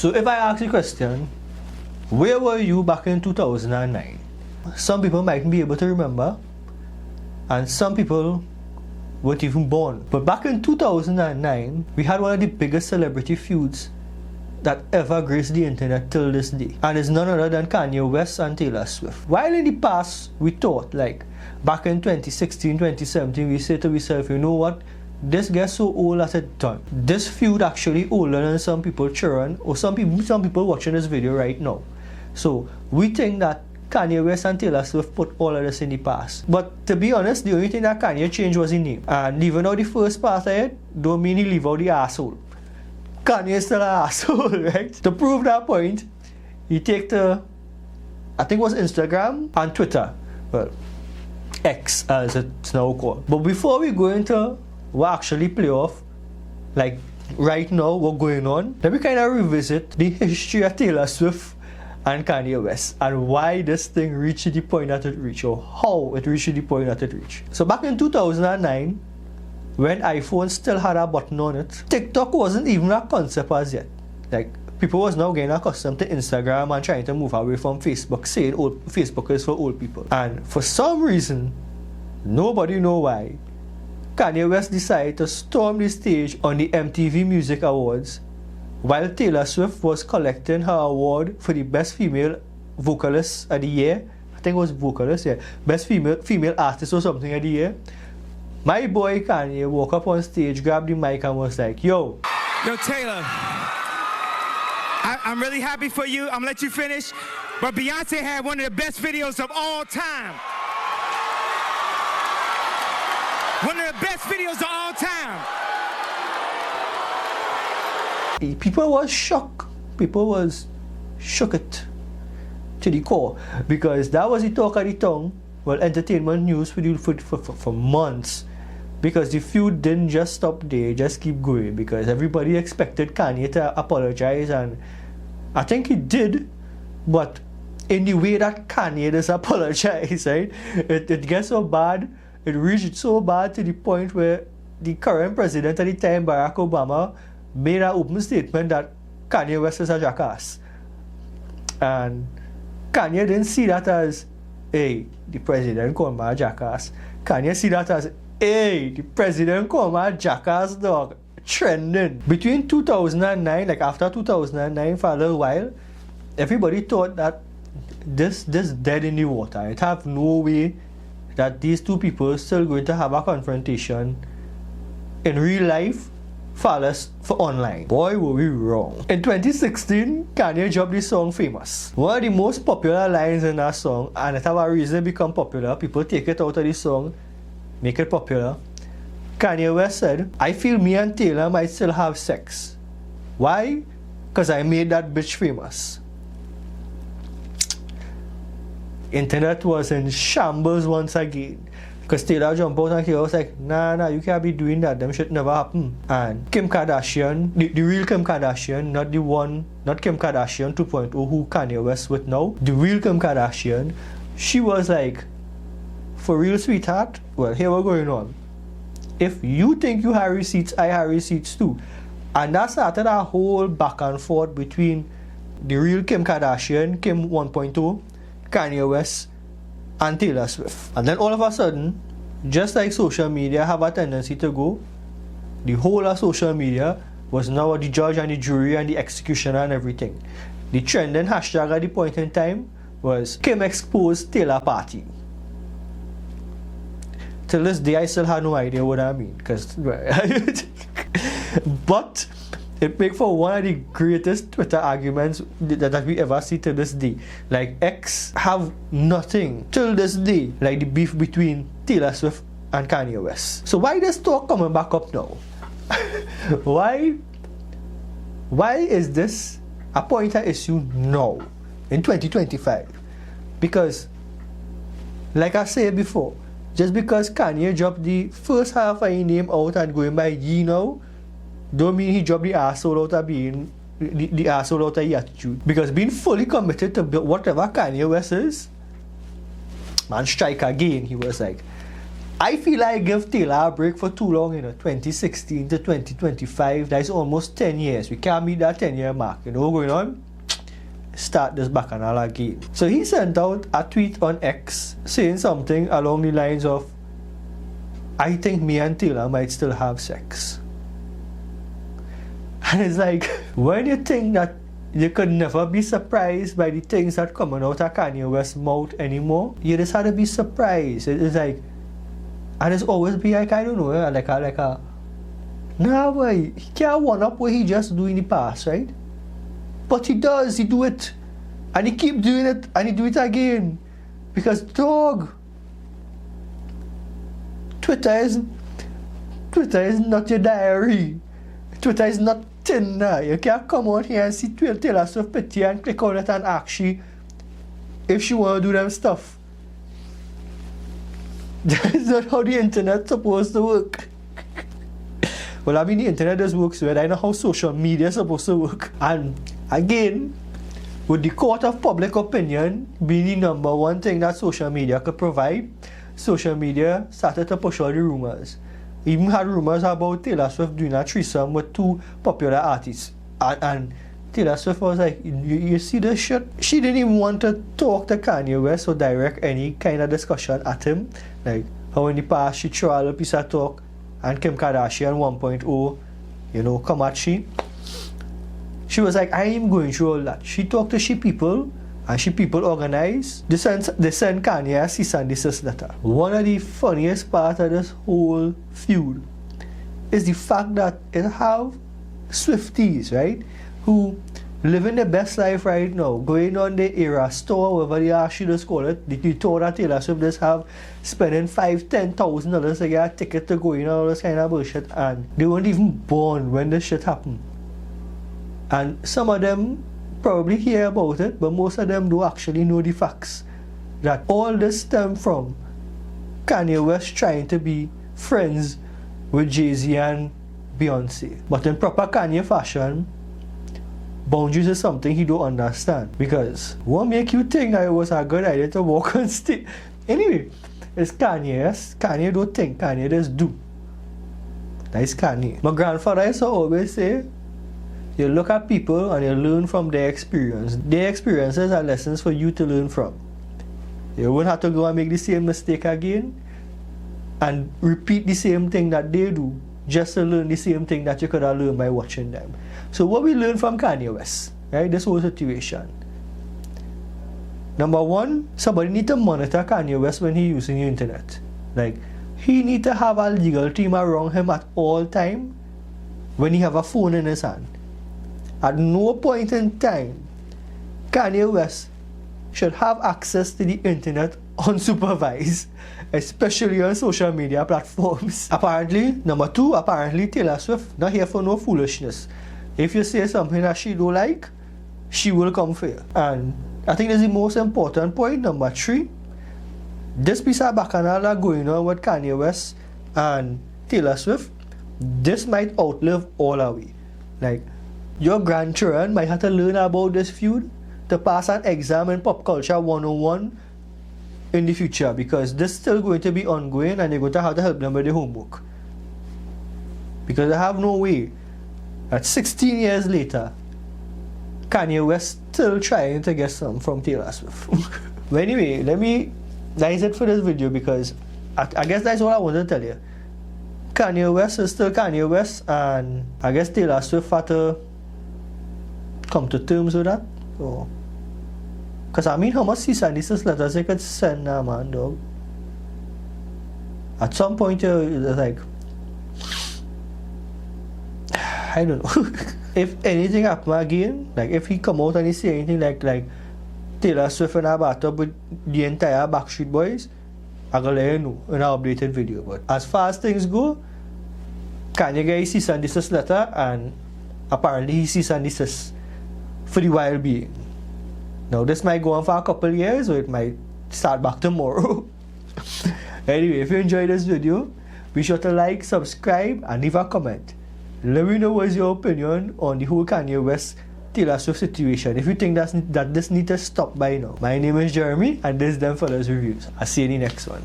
So if I ask the question, where were you back in 2009? Some people might be able to remember, and some people weren't even born. But back in 2009, we had one of the biggest celebrity feuds that ever graced the internet till this day. And it's none other than Kanye West and Taylor Swift. While in the past, we thought, like, back in 2016, 2017, we said to ourselves, you know what? This gets so old that it's done. This feud actually older than some people children, or some people watching this video right now. So we think that Kanye West and Taylor Swift put all of this in the past. But to be honest, the only thing that Kanye changed was his name. And leaving out the first part of it, don't mean he leave out the asshole. Kanye is still an asshole, right? To prove that point, he take to, I think it was Instagram and Twitter. Well, X as it's now called. But before we go into what actually play off, like right now, what's going on, let me kind of revisit the history of Taylor Swift and Kanye West and why this thing reached the point that it reached, or how it reached the point that it reached. So back in 2009, when iPhone still had a button on it, TikTok wasn't even a concept as yet. Like, people was now getting accustomed to Instagram and trying to move away from Facebook, saying Facebook is for old people. And for some reason, nobody know why, Kanye West decided to storm the stage on the MTV Music Awards while Taylor Swift was collecting her award for the Best Female Vocalist of the Year. I think it was Vocalist, yeah. Best Female Artist or something of the year. My boy Kanye woke up on stage, grabbed the mic and was like, yo, Taylor, I'm really happy for you. I'm gonna let you finish. But Beyonce had one of the best videos of all time. One of the best videos of all time. People was shocked. People was shook it to the core, because that was the talk of the town. Well, entertainment news for months. Because the feud didn't just stop there, just keep going, because everybody expected Kanye to apologize, and I think he did, but in the way that Kanye does apologize, right? It gets so bad, it reached so bad to the point where the current president at the time, Barack Obama, made an open statement that Kanye West is a jackass. And Kanye didn't see that as, hey, the president called me a jackass. Kanye see that as, hey, the president called me a jackass, dog. Trending. Between 2009, like after 2009, for a little while, everybody thought that this dead in the water. It have no way that these two people still going to have a confrontation in real life for online. Boy, were we wrong. In 2016, Kanye dropped the song Famous. One of the most popular lines in that song, and it have a reason to become popular. People take it out of the song, make it popular. Kanye West said, I feel me and Taylor might still have sex. Why? Because I made that bitch famous. Internet was in shambles once again. Because Taylor jumped out and he was like, nah, you can't be doing that. Them shit never happen. And Kim Kardashian, the real Kim Kardashian, not Kim Kardashian 2.0 who Kanye West with now. The real Kim Kardashian, she was like, for real, sweetheart, well, here we're going on. If you think you have receipts, I have receipts too. And that started a whole back and forth between the real Kim Kardashian, Kim 1.0, Kanye West, and Taylor Swift. And then all of a sudden, just like social media have a tendency to go, the whole of social media was now the judge and the jury and the executioner and everything. The trending hashtag at the point in time was Kim exposed Taylor party. Till this day, I still have no idea what I mean, but it makes for one of the greatest Twitter arguments that we ever see to this day. Like, X have nothing till this day like the beef between Taylor Swift and Kanye West. So why this talk coming back up now? Why is this a pointer issue now in 2025? Because, like I said before, just because Kanye dropped the first half of his name out and going by Ye now, don't mean he dropped the asshole out of being the asshole out of the attitude. Because being fully committed to whatever Kanye West is, man, strike again. He was like, I feel I give Taylor a break for too long, 2016 to 2025. That's almost 10 years. We can't meet that 10-year mark. You know what's going on? Start this bacchanal again. So he sent out a tweet on X saying something along the lines of, I think me and Taylor might still have sex. And it's like, when you think that you could never be surprised by the things that coming out of Kanye West's mouth anymore, you just had to be surprised. It's like, and it's always be like, I don't know, like a nah boy, he can't one up what he just do in the past, right? But he does, he do it. And he keep doing it, and he do it again. Because dog, Twitter is not your diary. Twitter is not Tinder. You can't come out here and see Taylor Swift pity and click on it and ask she if she want to do them stuff. That's not how the internet's supposed to work. Well, I mean, the internet does work, so I know how social media is supposed to work. And again, with the court of public opinion being the number one thing that social media could provide, social media started to push all the rumors. Even had rumors about Taylor Swift doing a threesome with two popular artists. And Taylor Swift was like, you see this shit? She didn't even want to talk to Kanye West or direct any kind of discussion at him. Like how in the past she threw a piece of talk and Kim Kardashian 1.0, come at she. She was like, I am going through all that. She talked to she people, and she people organized. They send Kanye a cease and desist letter. One of the funniest parts of this whole feud is the fact that it have Swifties, right, who living their best life right now, going on the era store, whatever they actually just call it. The tour that Taylor Swift just have, spending $5,000-$10,000 to get a ticket to go in and all this kind of bullshit, and they weren't even born when this shit happened. And some of them probably hear about it, but most of them don't actually know the facts. That all this stem from Kanye West trying to be friends with Jay-Z and Beyonce. But in proper Kanye fashion, boundaries is something he don't understand. Because what make you think that it was a good idea to walk on stage? Anyway, it's Kanye, yes? Kanye don't think, Kanye just do. That's Kanye. My grandfather used to always say, you look at people and you learn from their experience. Their experiences are lessons for you to learn from. You won't have to go and make the same mistake again and repeat the same thing that they do just to learn the same thing that you could have learned by watching them. So what we learn from Kanye West, right, this whole situation. Number one, somebody need to monitor Kanye West when he's using the internet. Like, he need to have a legal team around him at all time when he have a phone in his hand. At no point in time, Kanye West should have access to the internet unsupervised, especially on social media platforms. Apparently, number two, Taylor Swift not here for no foolishness. If you say something that she don't like, she will come for you. And I think that's the most important point. Number three, this piece of bacchanal going on with Kanye West and Taylor Swift, this might outlive all our way. Like, your grandchildren might have to learn about this feud to pass an exam in pop culture 101 in the future, because this is still going to be ongoing and you're going to have to help them with the homework. Because I have no way that 16 years later, Kanye West still trying to get some from Taylor Swift. But anyway, that is it for this video, because I guess that's all I wanted to tell you. Kanye West is still Kanye West, and I guess Taylor Swift had to come to terms with that. Because I mean, how much cease and desist letters you could send now, man, dog? At some point, you're like, I don't know. If anything happen again, like if he come out and he say anything like Taylor Swift and I battle with the entire Backstreet Boys, I'm gonna let you know in an updated video. But as far as things go, Kanye get his cease and desist letter, and apparently he cease and desist for the while being. Now this might go on for a couple of years, or it might start back tomorrow. Anyway, if you enjoyed this video, be sure to like, subscribe, and leave a comment. Let me know what's your opinion on the whole Kanye West Taylor Swift situation. If you think that this needs to stop by now. My name is Jeremy, and this is Them Fellas Reviews. I'll see you in the next one.